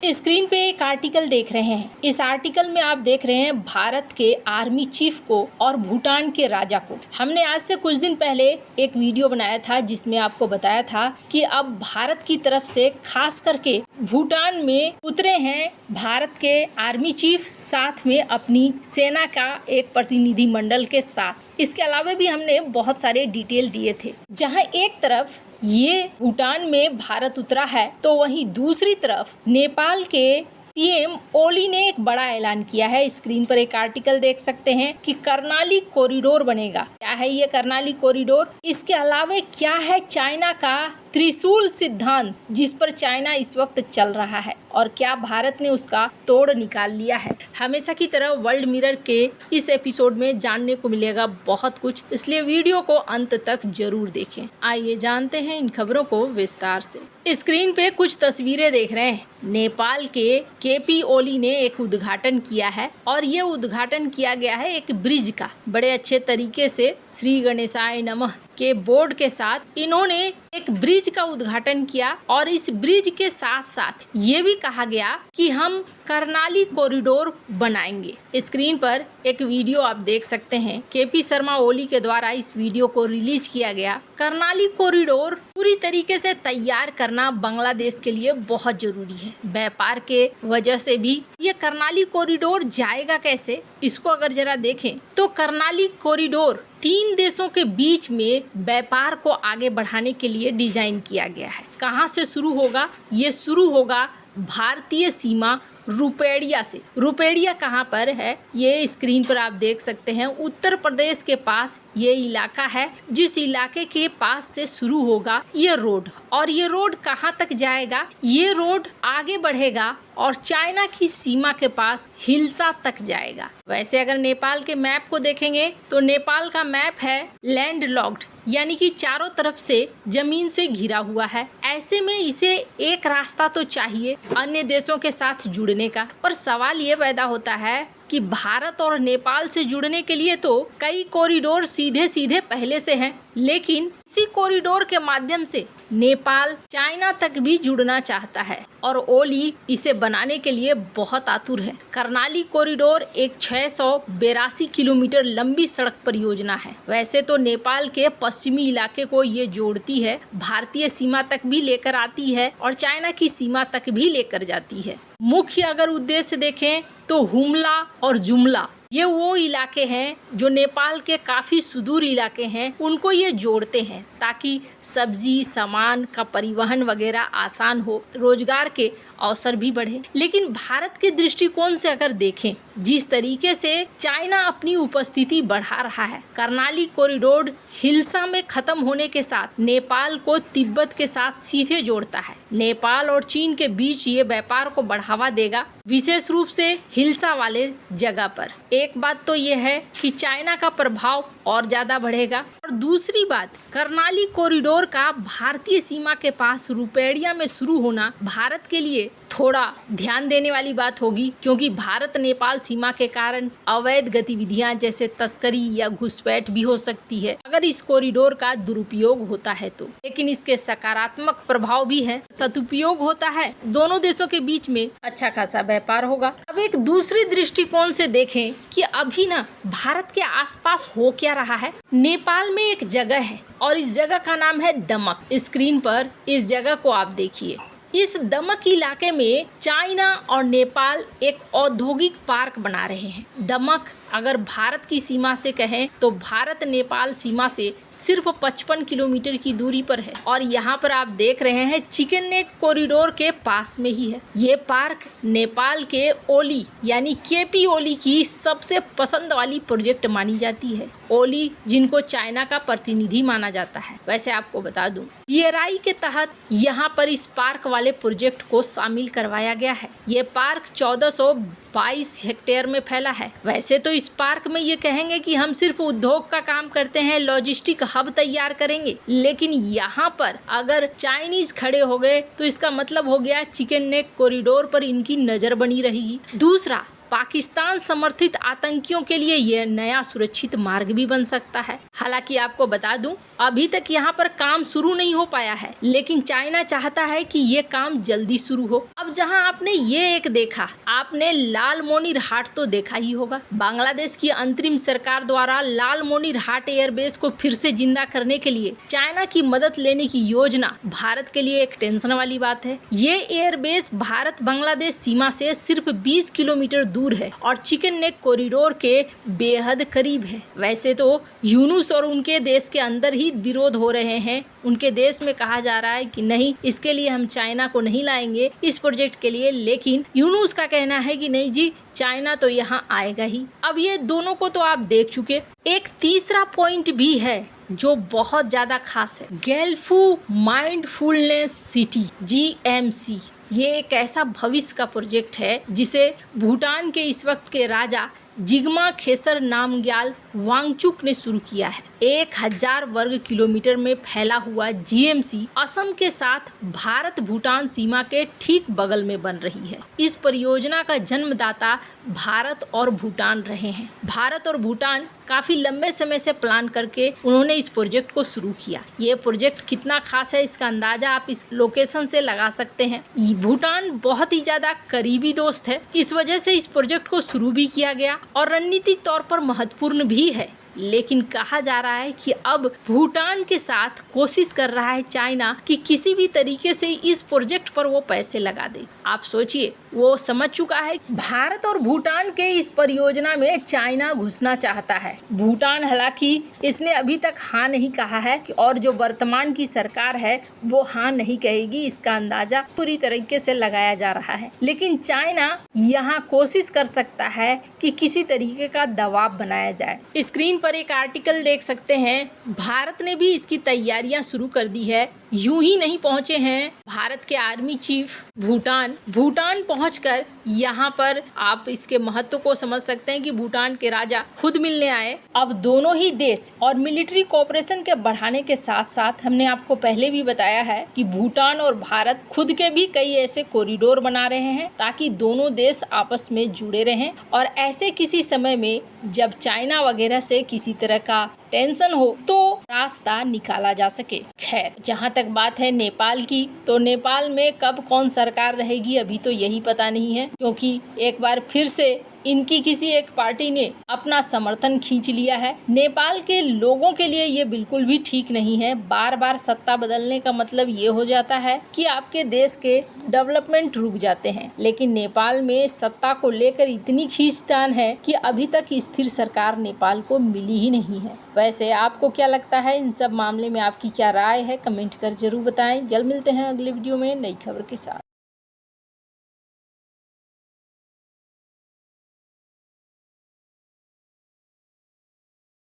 Screen पे एक article देख रहे हैं। इस आर्टिकल में आप देख रहे हैं भारत के आर्मी चीफ को और भूटान के राजा को। हमने आज से कुछ दिन पहले एक वीडियो बनाया था जिसमें आपको बताया था कि अब भारत की तरफ से खास करके भूटान में उतरे हैं भारत के आर्मी चीफ, साथ में अपनी सेना का एक प्रतिनिधि मंडल के साथ। इसके अलावा भी हमने बहुत सारे डिटेल दिए थे। जहां एक तरफ ये भूटान में भारत उतरा है तो वहीं दूसरी तरफ नेपाल के पीएम ओली ने एक बड़ा ऐलान किया है। स्क्रीन पर एक आर्टिकल देख सकते हैं कि कर्णाली कॉरिडोर बनेगा। क्या है ये कर्णाली कॉरिडोर? इसके अलावा क्या है चाइना का त्रिशूल सिद्धांत जिस पर चाइना इस वक्त चल रहा है और क्या भारत ने उसका तोड़ निकाल लिया है? हमेशा की तरह वर्ल्ड मिरर के इस एपिसोड में जानने को मिलेगा बहुत कुछ, इसलिए वीडियो को अंत तक जरूर देखें। आइए जानते हैं इन खबरों को विस्तार से। स्क्रीन पे कुछ तस्वीरें देख रहे हैं। नेपाल के केपी ओली ने एक उद्घाटन किया है और ये उद्घाटन किया गया है एक ब्रिज का। बड़े अच्छे तरीके से श्री गणेशाय नमः के बोर्ड के साथ इन्होंने एक ब्रिज का उद्घाटन किया और इस ब्रिज के साथ साथ ये भी कहा गया कि हम कर्णाली कॉरिडोर बनाएंगे। स्क्रीन पर एक वीडियो आप देख सकते हैं। केपी शर्मा ओली के द्वारा इस वीडियो को रिलीज किया गया। कर्णाली कॉरिडोर पूरी तरीके से तैयार करना बांग्लादेश के लिए बहुत जरूरी है। व्यापार के वजह से भी ये कर्णाली कॉरिडोर जाएगा कैसे, इसको अगर जरा देखें तो कर्णाली कॉरिडोर 3 देशों के बीच में व्यापार को आगे बढ़ाने के लिए डिजाइन किया गया है। कहाँ से शुरू होगा? ये शुरू होगा भारतीय सीमा रुपेड़िया से। रुपेड़िया कहाँ पर है ये स्क्रीन पर आप देख सकते हैं। उत्तर प्रदेश के पास ये इलाका है, जिस इलाके के पास से शुरू होगा ये रोड और ये रोड कहाँ तक जाएगा? ये रोड आगे बढ़ेगा और चाइना की सीमा के पास हिल्सा तक जाएगा। वैसे अगर नेपाल के मैप को देखेंगे तो नेपाल का मैप है लैंड लॉक्ड, यानी कि चारों तरफ से जमीन से घिरा हुआ है। ऐसे में इसे एक रास्ता तो चाहिए अन्य देशों के साथ जुड़ने का। पर सवाल ये पैदा होता है कि भारत और नेपाल से जुड़ने के लिए तो कई कॉरिडोर सीधे सीधे पहले से हैं, लेकिन इसी कॉरिडोर के माध्यम से नेपाल चाइना तक भी जुड़ना चाहता है और ओली इसे बनाने के लिए बहुत आतुर है। कर्णाली कॉरिडोर एक 682 किलोमीटर लंबी सड़क परियोजना है। वैसे तो नेपाल के पश्चिमी इलाके को ये जोड़ती है, भारतीय सीमा तक भी लेकर आती है और चाइना की सीमा तक भी लेकर जाती है। मुख्य अगर उद्देश्य देखें तो हुमला और जुमला ये वो इलाके हैं जो नेपाल के काफ़ी सुदूर इलाके हैं, उनको ये जोड़ते हैं ताकि सब्जी सामान का परिवहन वगैरह आसान हो, रोजगार के अवसर भी बढ़े। लेकिन भारत के दृष्टिकोण से अगर देखें, जिस तरीके से चाइना अपनी उपस्थिति बढ़ा रहा है, कर्णाली कॉरिडोर हिल्सा में खत्म होने के साथ नेपाल को तिब्बत के साथ सीधे जोड़ता है। नेपाल और चीन के बीच ये व्यापार को बढ़ावा देगा, विशेष रूप से हिल्सा वाले जगह पर। एक बात तो ये है कि चाइना का प्रभाव और ज्यादा बढ़ेगा और दूसरी बात कर्णाली कॉरिडोर का भारतीय सीमा के पास रुपेड़िया में शुरू होना भारत के लिए थोड़ा ध्यान देने वाली बात होगी, क्योंकि भारत नेपाल सीमा के कारण अवैध गतिविधियां जैसे तस्करी या घुसपैठ भी हो सकती है अगर इस कॉरिडोर का दुरुपयोग होता है तो। लेकिन इसके सकारात्मक प्रभाव भी है। सदुपयोग होता है दोनों देशों के बीच में अच्छा खासा व्यापार होगा। अब एक दूसरे दृष्टिकोण से देखें कि अभी ना भारत के आसपास हो क्या रहा है। नेपाल में एक जगह है और इस जगह का नाम है दमक। स्क्रीन पर इस जगह को आप देखिए। इस दमक इलाके में चाइना और नेपाल एक औद्योगिक पार्क बना रहे हैं। दमक अगर भारत की सीमा से कहें तो भारत नेपाल सीमा से सिर्फ 55 किलोमीटर की दूरी पर है और यहाँ पर आप देख रहे हैं चिकन नेक कॉरिडोर के पास में ही है। ये पार्क नेपाल के ओली यानी केपी ओली की सबसे पसंद वाली प्रोजेक्ट मानी जाती है। ओली जिनको चाइना का प्रतिनिधि माना जाता है। वैसे आपको बता दूं, पीएरआई के तहत यहाँ पर इस पार्क वाले प्रोजेक्ट को शामिल करवाया गया है। ये पार्क 1422 हेक्टेयर में फैला है। वैसे तो इस पार्क में ये कहेंगे कि हम सिर्फ उद्योग का काम करते हैं, लॉजिस्टिक हब तैयार करेंगे, लेकिन यहाँ पर अगर चाइनीज खड़े हो गए तो इसका मतलब हो गया चिकन नेक कॉरिडोर पर इनकी नजर बनी रहेगी। दूसरा, पाकिस्तान समर्थित आतंकियों के लिए यह नया सुरक्षित मार्ग भी बन सकता है। हालांकि आपको बता दूं, अभी तक यहाँ पर काम शुरू नहीं हो पाया है, लेकिन चाइना चाहता है कि ये काम जल्दी शुरू हो। अब जहाँ आपने ये एक देखा, आपने लालमोनीरहाट तो देखा ही होगा। बांग्लादेश की अंतरिम सरकार द्वारा लालमोनीरहाट एयरबेस को फिर से जिंदा करने के लिए चाइना की मदद लेने की योजना भारत के लिए एक टेंशन वाली बात है। ये एयरबेस भारत बांग्लादेश सीमा से सिर्फ 20 किलोमीटर दूर है और चिकन नेक कॉरिडोर के बेहद करीब है। वैसे तो यूनुस और उनके देश के अंदर ही विरोध हो रहे हैं। उनके देश में कहा जा रहा है कि नहीं, इसके लिए हम चाइना को नहीं लाएंगे इस प्रोजेक्ट के लिए, लेकिन यूनुस का कहना है कि नहीं जी, चाइना तो यहाँ आएगा ही। अब ये दोनों को तो आप देख चुके। एक तीसरा पॉइंट भी है जो बहुत ज्यादा खास है, गैल्फू माइंडफुलनेस सिटी GMC। ये एक ऐसा भविष्य का प्रोजेक्ट है जिसे भूटान के इस वक्त के राजा जिग्मा खेसर नामग्याल वांगचुक ने शुरू किया है। 1000 वर्ग किलोमीटर में फैला हुआ GMC असम के साथ भारत भूटान सीमा के ठीक बगल में बन रही है। इस परियोजना का जन्मदाता भारत और भूटान रहे हैं। भारत और भूटान काफी लंबे समय से प्लान करके उन्होंने इस प्रोजेक्ट को शुरू किया। ये प्रोजेक्ट कितना खास है, इसका अंदाजा आप इस लोकेशन से लगा सकते हैं। भूटान बहुत ही ज्यादा करीबी दोस्त है, इस वजह से इस प्रोजेक्ट को शुरू भी किया गया और रणनीतिक तौर पर महत्वपूर्ण भी है। लेकिन कहा जा रहा है कि अब भूटान के साथ कोशिश कर रहा है चाइना कि किसी भी तरीके से इस प्रोजेक्ट पर वो पैसे लगा दे। आप सोचिए, वो समझ चुका है भारत और भूटान के इस परियोजना में चाइना घुसना चाहता है। भूटान हालांकि इसने अभी तक हाँ नहीं कहा है और जो वर्तमान की सरकार है वो हाँ नहीं कहेगी, इसका अंदाजा पूरी तरीके से लगाया जा रहा है। लेकिन चाइना यहाँ कोशिश कर सकता है कि किसी तरीके का दबाव बनाया जाए। स्क्रीन पर एक आर्टिकल देख सकते हैं, भारत ने भी इसकी तैयारियां शुरू कर दी है। यूं ही नहीं पहुंचे हैं भारत के आर्मी चीफ भूटान पहुंचकर यहाँ पर आप इसके महत्व को समझ सकते हैं कि भूटान के राजा खुद मिलने आए। अब दोनों ही देश और मिलिट्री कोऑपरेशन के बढ़ाने के साथ साथ हमने आपको पहले भी बताया है कि भूटान और भारत खुद के भी कई ऐसे कॉरिडोर बना रहे हैं ताकि दोनों देश आपस में जुड़े रहें और ऐसे किसी समय में जब चाइना वगैरह से किसी तरह का टेंशन हो तो रास्ता निकाला जा सके। खैर, जहाँ तक बात है नेपाल की, तो नेपाल में कब कौन सरकार रहेगी अभी तो यही पता नहीं है, क्योंकि एक बार फिर से इनकी किसी एक पार्टी ने अपना समर्थन खींच लिया है। नेपाल के लोगों के लिए ये बिल्कुल भी ठीक नहीं है। बार बार सत्ता बदलने का मतलब ये हो जाता है कि आपके देश के डेवलपमेंट रुक जाते हैं। लेकिन नेपाल में सत्ता को लेकर इतनी खींचतान है कि अभी तक स्थिर सरकार नेपाल को मिली ही नहीं है। वैसे आपको क्या लगता है, इन सब मामले में आपकी क्या राय है, कमेंट कर जरूर बताएं। जल्द मिलते हैं अगले वीडियो में नई खबर के साथ।